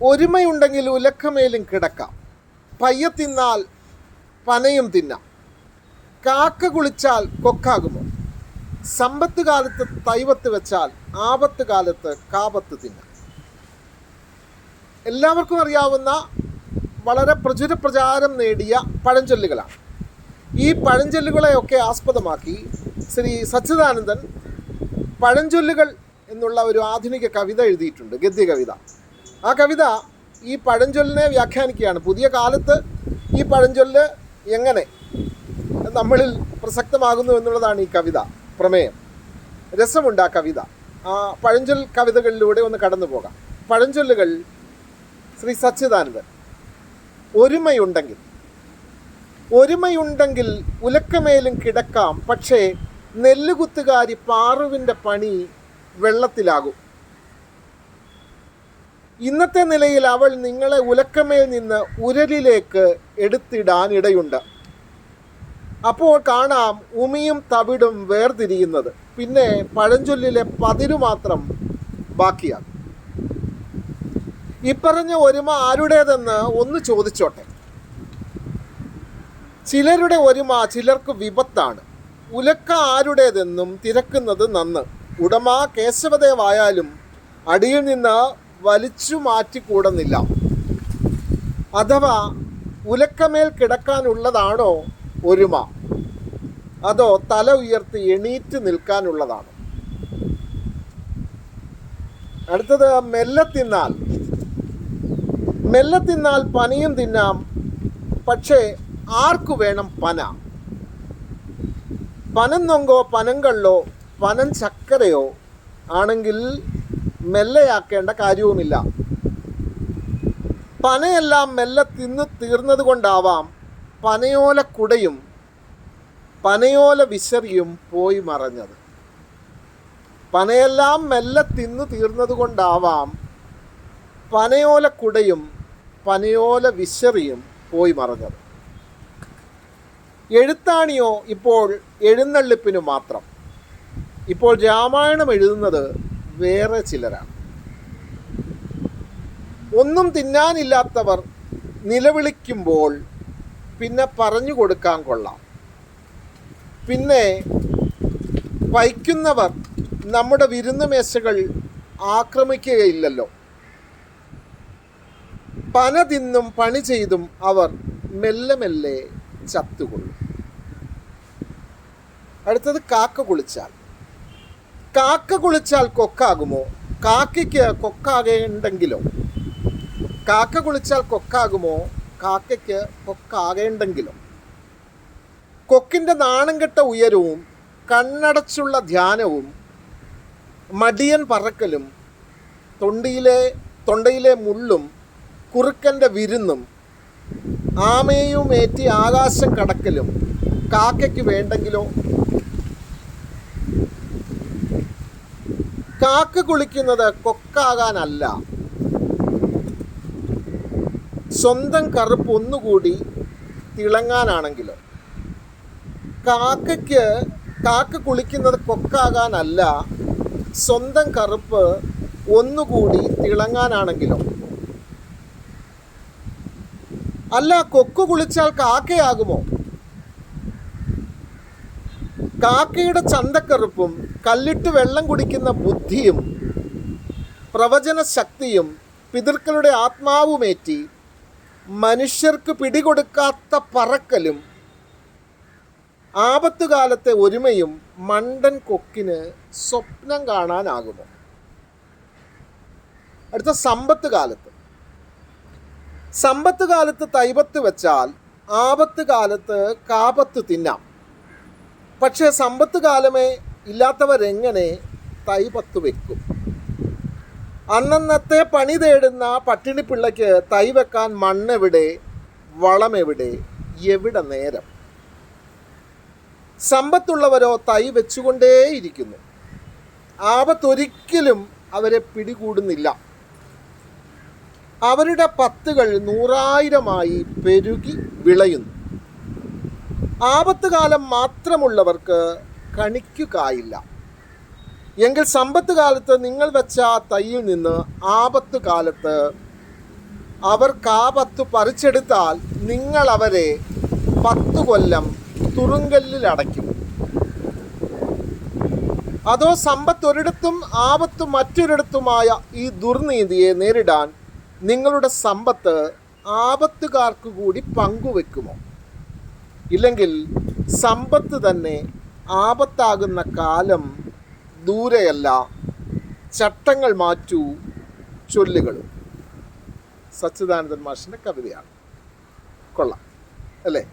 ഒരുമയുണ്ടെങ്കിൽ ഉലക്കമേലും കിടക്കാം, പയ്യ തിന്നാൽ പനയും തിന്നാം, കാക്ക കുളിച്ചാൽ കൊക്കാകുമോ, സമ്പത്ത് കാലത്ത് തൈവത്ത് വെച്ചാൽ ആപത്ത് കാലത്ത് കാപത്ത് തിന്നാം. എല്ലാവർക്കും അറിയാവുന്ന വളരെ പ്രചാരം നേടിയ പഴഞ്ചൊല്ലുകളാണ്. ഈ പഴഞ്ചൊല്ലുകളെയൊക്കെ ആസ്പദമാക്കി ശ്രീ സച്ചിദാനന്ദൻ പഴഞ്ചൊല്ലുകൾ എന്നുള്ള ഒരു ആധുനിക കവിത എഴുതിയിട്ടുണ്ട്, ഗദ്യകവിത. ആ കവിത ഈ പഴഞ്ചൊല്ലിനെ വ്യാഖ്യാനിക്കുകയാണ്. പുതിയ കാലത്ത് ഈ പഴഞ്ചൊല്ല് എങ്ങനെ നമ്മളിൽ പ്രസക്തമാകുന്നു എന്നുള്ളതാണ് ഈ കവിത പ്രമേയം. രസമുണ്ട് ആ കവിത. ആ പഴഞ്ചൊൽ കവിതകളിലൂടെ ഒന്ന് കടന്നു പോകാം. പഴഞ്ചൊല്ലുകൾ ശ്രീ സച്ചിദാനന്ദൻ. ഒരുമയുണ്ടെങ്കിൽ ഉലക്കമേലും കിടക്കാം, പക്ഷേ നെല്ലുകുത്തുകാരി പാറുവിൻ്റെ പണി വെള്ളത്തിലാകും. ഇന്നത്തെ നിലയിൽ അവൾ നിങ്ങളെ ഉലക്കമേൽ നിന്ന് ഉരലിലേക്ക് എടുത്തിടാൻ ഇടയുണ്ട്. അപ്പോൾ കാണാം ഉമിയും തവിടും വേർതിരിയുന്നത്. പിന്നെ പഴഞ്ചൊല്ലിലെ പതിരു മാത്രം ബാക്കിയാകും. ഇപ്പറഞ്ഞ ഒരുമ ആരുടേതെന്ന് ഒന്ന് ചോദിച്ചോട്ടെ. ചിലരുടെ ഒരുമ ചിലർക്ക് വിപത്താണ്. ഉലക്ക ആരുടേതെന്നും തിരക്കുന്നത് നന്ന്. ഉടമ കേശവദേവായാലും അടിയിൽ നിന്ന് വലിച്ചു മാറ്റിക്കൂടുന്നില്ല. അഥവാ ഉലക്കമേൽ കിടക്കാനുള്ളതാണോ ഒരുമ, അതോ തല ഉയർത്തി എണീറ്റ് നിൽക്കാനുള്ളതാണോ? അടുത്തത് മെല്ലെ തിന്നാൽ പനയും തിന്നാം, പക്ഷേ ആർക്കു വേണം പന? പനം നൊങ്കോ പനങ്കള്ളോ പനം ചക്കരയോ ആണെങ്കിൽ മെല്ലെയാക്കേണ്ട കാര്യവുമില്ല. പനയെല്ലാം മെല്ലെ തിന്നു തീർന്നത് കൊണ്ടാവാം പനയോല കുടയും പനയോല വിശറിയും പോയി മറഞ്ഞത്. പനയെല്ലാം മെല്ലെ തിന്നു തീർന്നത് കൊണ്ടാവാം പനയോല കുടയും പനയോല വിശറിയും പോയി മറഞ്ഞത്. എഴുത്താണിയോ ഇപ്പോൾ എഴുന്നള്ളിപ്പിനു മാത്രം. ഇപ്പോൾ രാമായണം എഴുതുന്നത് വേറെ ചിലരാണ്. ഒന്നും തിന്നാനില്ലാത്തവർ നിലവിളിക്കുമ്പോൾ പിന്നെ പറഞ്ഞു കൊടുക്കാൻ കൊള്ളാം. പിന്നെ വയ്ക്കുന്നവർ നമ്മുടെ വിരുന്നുമേശകൾ ആക്രമിക്കുകയില്ലല്ലോ. പന തിന്നും പണി ചെയ്തും അവർ മെല്ലെ മെല്ലെ ചത്തുകൊള്ളും. അടുത്തത് കാക്ക കുളിച്ചാൽ കൊക്കാകുമോ? കാക്കയ്ക്ക് കൊക്കാകേണ്ടെങ്കിലോ? കാക്ക കുളിച്ചാൽ കൊക്കാകുമോ? കാക്കയ്ക്ക് കൊക്കാകേണ്ടെങ്കിലോ? കൊക്കിൻ്റെ നാണം കെട്ട ഉയരവും കണ്ണടച്ചുള്ള ധ്യാനവും മടിയൻ പറക്കലും തൊണ്ടയിലെ മുള്ളും കുറുക്കൻ്റെ വിരുന്നും ആമയുമേറ്റി ആകാശം കടക്കലും കാക്കയ്ക്ക് വേണ്ടെങ്കിലോ? കാക്ക കുളിക്കുന്നത് കൊക്കാകാനല്ല, സ്വന്തം കറുപ്പ് ഒന്നുകൂടി തിളങ്ങാനാണെങ്കിലോ? കാക്ക കുളിക്കുന്നത് കൊക്കാകാനല്ല, സ്വന്തം കറുപ്പ് ഒന്നുകൂടി തിളങ്ങാനാണെങ്കിലോ? അല്ല, കൊക്ക് കുളിച്ചാൽ കാക്കയാകുമോ? കാക്കയുടെ ചന്തക്കറുപ്പും കല്ലിട്ട് വെള്ളം കുടിക്കുന്ന ബുദ്ധിയും പ്രവചന ശക്തിയും പിതൃക്കളുടെ ആത്മാവുമേറ്റി മനുഷ്യർക്ക് പിടികൊടുക്കാത്ത പറക്കലും ആപത്തുകാലത്തെ ഒരുമയും മണ്ടൻ കൊക്കിന് സ്വപ്നം കാണാനാകുമോ? അടുത്ത സമ്പത്ത് കാലത്ത് തൈപത്ത് വെച്ചാൽ ആപത്ത് കാലത്ത് കാപത്ത് തിന്നാം. പക്ഷേ സമ്പത്ത് കാലമേ ഇല്ലാത്തവരെങ്ങനെ തൈപത്ത് വെക്കും? അന്നന്നത്തെ പണി തേടുന്ന പട്ടിണി പിള്ളയ്ക്ക് തൈ വെക്കാൻ മണ്ണെവിടെ, വളമെവിടെ, എവിടെ നേരം? സമ്പത്തുള്ളവരോ തൈ വെച്ചുകൊണ്ടേയിരിക്കുന്നു. ആപത്തൊരിക്കലും അവരെ പിടികൂടുന്നില്ല. അവരുടെ പത്തുകൾ 100,000 പെരുകി വിളയുന്നു. ആപത്ത് കാലം മാത്രമുള്ളവർക്ക് കണിക്കു കായില്ല. എങ്കിൽ സമ്പത്ത് കാലത്ത് നിങ്ങൾ വെച്ച തൈയിൽ നിന്ന് ആപത്ത് കാലത്ത് അവർ കാപത്ത് പറിച്ചെടുത്താൽ നിങ്ങൾ അവരെ 10 കൊല്ലം തുറുങ്കല്ലിൽ അടയ്ക്കും. അതോ സമ്പത്ത് ഒരിടത്തും ആപത്ത് മറ്റൊരിടത്തുമായ ഈ ദുർനീതിയെ നേരിടാൻ നിങ്ങളുടെ സമ്പത്ത് ആപത്തുകാർക്ക് കൂടി പങ്കുവെക്കുമോ? ഇല്ലെങ്കിൽ സമ്പത്ത് തന്നെ ആപത്താകുന്ന കാലം ദൂരെയല്ല. ചട്ടങ്ങൾ മാറ്റൂ, ചൊല്ലുകളും. സച്ചിദാനന്ദൻ മാഷിൻ്റെ കവിതയാണ്. കൊള്ളാം അല്ലേ?